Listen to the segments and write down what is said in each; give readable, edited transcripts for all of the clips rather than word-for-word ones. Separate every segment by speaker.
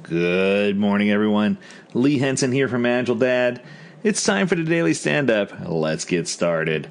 Speaker 1: Good morning, everyone. Lee Henson here from AgileDad. It's time for the Daily Stand-Up. Let's get started.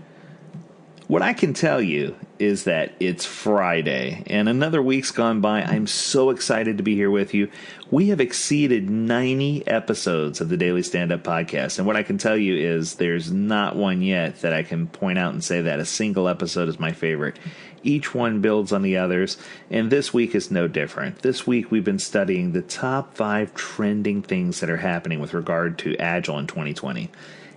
Speaker 1: What I can tell you is that it's Friday, and another week's gone by. I'm so excited to be here with you. We have exceeded 90 episodes of the Daily Stand-Up podcast, and what I can tell you is there's not one yet that I can point out and say that a single episode is my favorite. Each one builds on the others, and this week is no different. This week we've been studying the top 5 trending things that are happening with regard to Agile in 2020.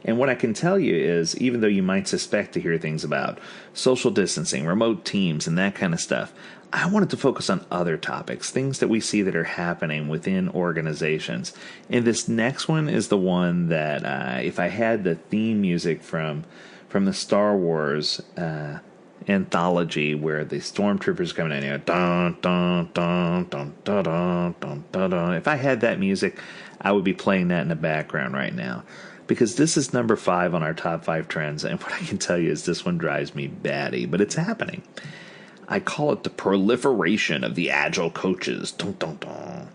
Speaker 1: And what I can tell you is, even though you might suspect to hear things about social distancing, remote teams, and that kind of stuff, I wanted to focus on other topics, things that we see that are happening within organizations. And this next one is the one that, if I had the theme music from the Star Wars anthology where the stormtroopers coming in, dun, dun, dun, dun, dun, dun, dun, dun, dun. If I had that music, I would be playing that in the background right now. Because this is number 5 on our top 5 trends, and what I can tell you is this one drives me batty, but it's happening. I call it the proliferation of the Agile coaches. Dun, dun, dun.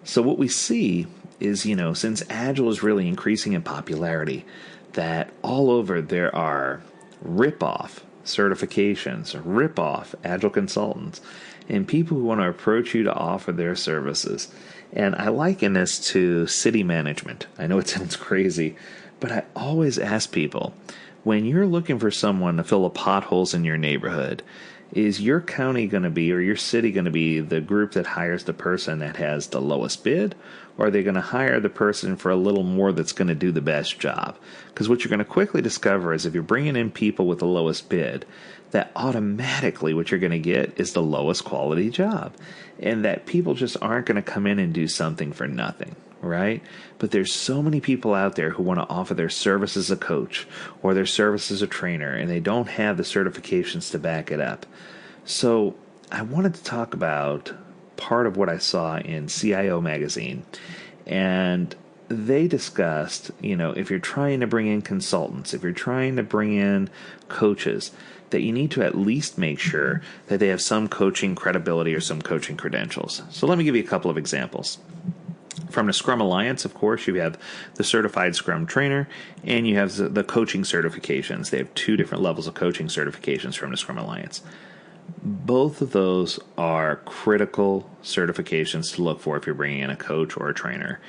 Speaker 1: So what we see is, since Agile is really increasing in popularity, that all over there are rip-off certifications, rip-off Agile consultants, and people who want to approach you to offer their services. And I liken this to city management. I know it sounds crazy, but I always ask people, when you're looking for someone to fill the potholes in your neighborhood, is your county going to be, or your city going to be, the group that hires the person that has the lowest bid? Or are they going to hire the person for a little more that's going to do the best job? Because what you're going to quickly discover is if you're bringing in people with the lowest bid, that automatically what you're going to get is the lowest quality job. And that people just aren't going to come in and do something for nothing, right? But there's so many people out there who want to offer their service as a coach or their service as a trainer, and they don't have the certifications to back it up. So I wanted to talk about part of what I saw in CIO magazine. And they discussed, if you're trying to bring in consultants, if you're trying to bring in coaches, that you need to at least make sure that they have some coaching credibility or some coaching credentials. So let me give you a couple of examples. From the Scrum Alliance, of course, you have the Certified Scrum Trainer, and you have the coaching certifications. They have 2 different levels of coaching certifications from the Scrum Alliance. Both of those are critical certifications to look for if you're bringing in a coach or a trainer.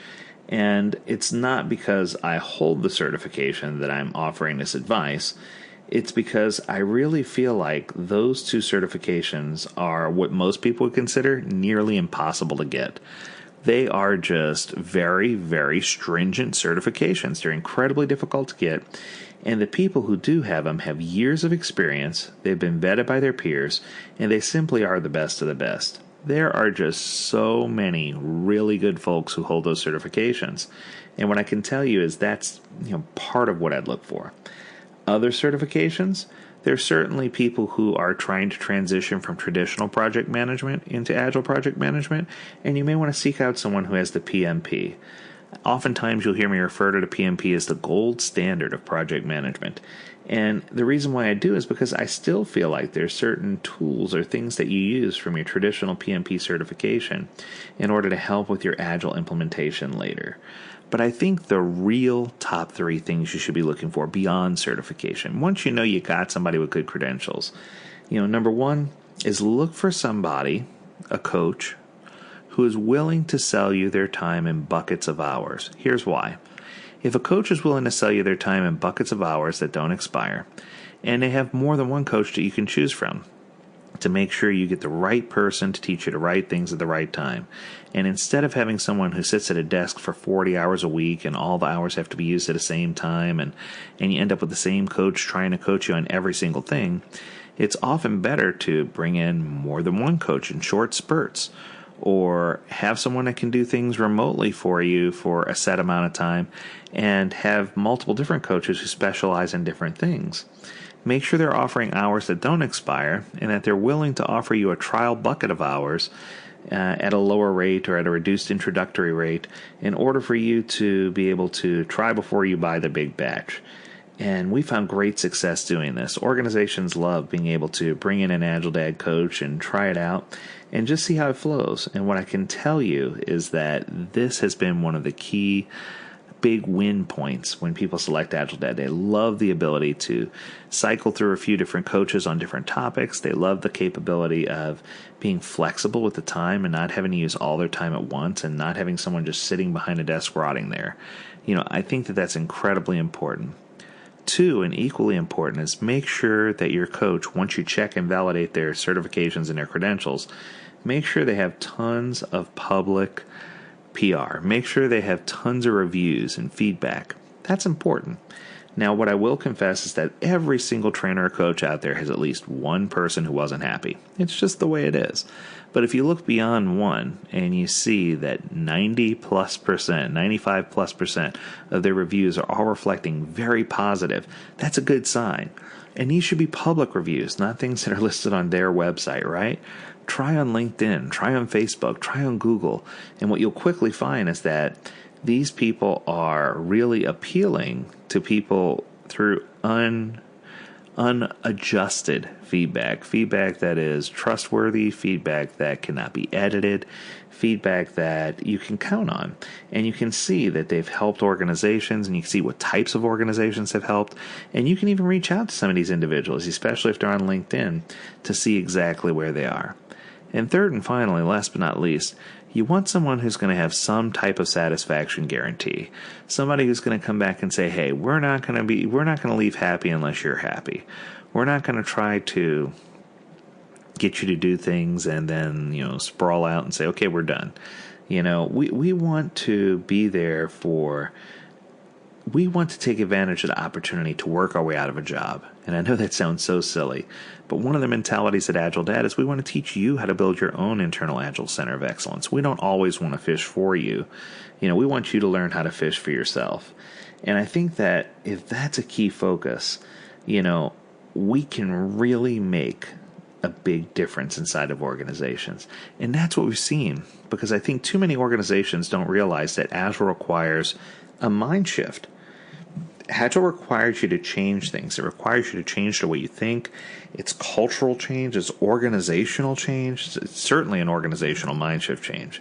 Speaker 1: And it's not because I hold the certification that I'm offering this advice. It's because I really feel like those 2 certifications are what most people would consider nearly impossible to get. They are just very, very stringent certifications. They're incredibly difficult to get. And the people who do have them have years of experience, they've been vetted by their peers, and they simply are the best of the best. There are just so many really good folks who hold those certifications. And what I can tell you is that's part of what I'd look for. Other certifications, there's certainly people who are trying to transition from traditional project management into Agile project management, and you may want to seek out someone who has the PMP. Oftentimes you'll hear me refer to the PMP as the gold standard of project management. And the reason why I do is because I still feel like there's certain tools or things that you use from your traditional PMP certification in order to help with your Agile implementation later. But I think the real top 3 things you should be looking for beyond certification, once you know you got somebody with good credentials, number 1 is look for somebody, a coach, who is willing to sell you their time in buckets of hours. Here's why. If a coach is willing to sell you their time in buckets of hours that don't expire, and they have more than one coach that you can choose from, to make sure you get the right person to teach you the right things at the right time. And instead of having someone who sits at a desk for 40 hours a week and all the hours have to be used at the same time, and you end up with the same coach trying to coach you on every single thing, it's often better to bring in more than one coach in short spurts, or have someone that can do things remotely for you for a set amount of time, and have multiple different coaches who specialize in different things. Make sure they're offering hours that don't expire, and that they're willing to offer you a trial bucket of hours at a lower rate or at a reduced introductory rate in order for you to be able to try before you buy the big batch. And we found great success doing this. Organizations love being able to bring in an AgileDad coach and try it out and just see how it flows. And what I can tell you is that this has been one of the key big win points when people select AgileDad. They love the ability to cycle through a few different coaches on different topics. They love the capability of being flexible with the time and not having to use all their time at once and not having someone just sitting behind a desk rotting there. I think that that's incredibly important. Two, and equally important, is make sure that your coach, once you check and validate their certifications and their credentials, make sure they have tons of public PR. Make sure they have tons of reviews and feedback. That's important. Now, what I will confess is that every single trainer or coach out there has at least one person who wasn't happy. It's just the way it is. But if you look beyond one and you see that 95+% of their reviews are all reflecting very positive, that's a good sign. And these should be public reviews, not things that are listed on their website, right? Try on LinkedIn, try on Facebook, try on Google. And what you'll quickly find is that these people are really appealing to people through unadjusted feedback that is trustworthy, feedback that cannot be edited, feedback that you can count on. And you can see that they've helped organizations, and you can see what types of organizations have helped. And you can even reach out to some of these individuals, especially if they're on LinkedIn, to see exactly where they are. And third and finally, last but not least, you want someone who's going to have some type of satisfaction guarantee. Somebody who's going to come back and say, hey, we're not going to leave happy unless you're happy. We're not going to try to get you to do things and then, sprawl out and say, okay, we're done. We want to be there we want to take advantage of the opportunity to work our way out of a job. And I know that sounds so silly, but one of the mentalities at AgileDad is we want to teach you how to build your own internal Agile Center of Excellence. We don't always want to fish for you. We want you to learn how to fish for yourself. And I think that if that's a key focus, we can really make a big difference inside of organizations. And that's what we've seen, because I think too many organizations don't realize that Agile requires a mind shift. Agile requires you to change things. It requires you to change the way you think. It's cultural change. It's organizational change. It's certainly an organizational mind shift change.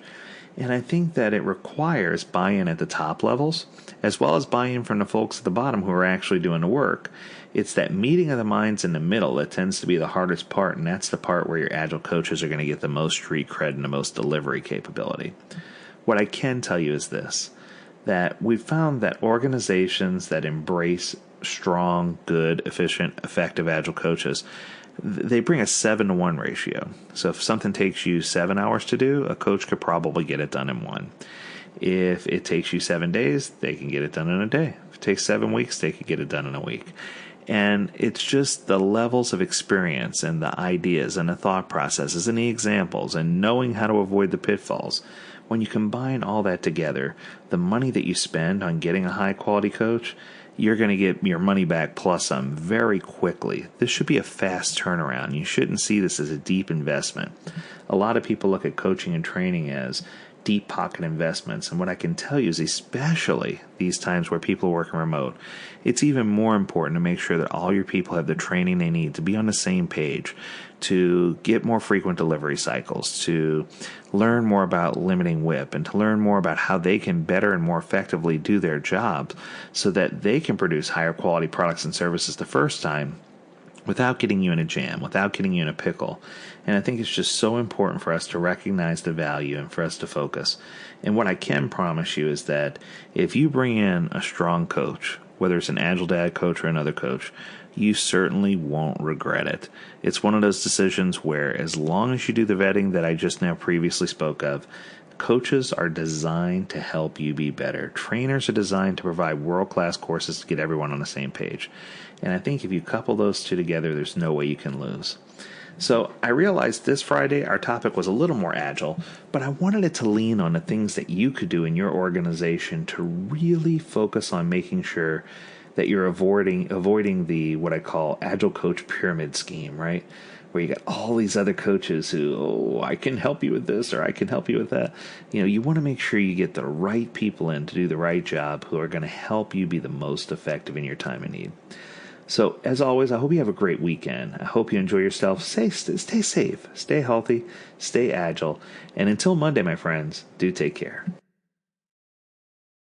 Speaker 1: And I think that it requires buy-in at the top levels, as well as buy-in from the folks at the bottom who are actually doing the work. It's that meeting of the minds in the middle that tends to be the hardest part, and that's the part where your Agile coaches are going to get the most street cred and the most delivery capability. What I can tell you is this, that we've found that organizations that embrace strong, good, efficient, effective Agile coaches, they bring a 7-to-1 ratio. So if something takes you 7 hours to do, a coach could probably get it done in 1. If it takes you 7 days, they can get it done in a day. If it takes 7 weeks, they can get it done in a week. And it's just the levels of experience and the ideas and the thought processes and the examples and knowing how to avoid the pitfalls. When you combine all that together, the money that you spend on getting a high-quality coach, you're going to get your money back plus some very quickly. This should be a fast turnaround. You shouldn't see this as a deep investment. A lot of people look at coaching and training as deep pocket investments. And what I can tell you is, especially these times where people are working remote, it's even more important to make sure that all your people have the training they need to be on the same page, to get more frequent delivery cycles, to learn more about limiting WIP, and to learn more about how they can better and more effectively do their jobs so that they can produce higher quality products and services the first time without getting you in a jam, without getting you in a pickle. And I think it's just so important for us to recognize the value and for us to focus. And what I can promise you is that if you bring in a strong coach, whether it's an AgileDad coach or another coach, you certainly won't regret it. It's one of those decisions where, as long as you do the vetting that I just now previously spoke of, coaches are designed to help you be better. Trainers are designed to provide world-class courses to get everyone on the same page. And I think if you couple those two together, there's no way you can lose. So I realized this Friday our topic was a little more agile, but I wanted it to lean on the things that you could do in your organization to really focus on making sure that you're avoiding the what I call Agile Coach pyramid scheme, right? where you got all these other coaches who, oh, I can help you with this or I can help you with that. You want to make sure you get the right people in to do the right job who are going to help you be the most effective in your time of need. So, as always, I hope you have a great weekend. I hope you enjoy yourself. Stay safe, stay healthy, stay agile. And until Monday, my friends, do take care.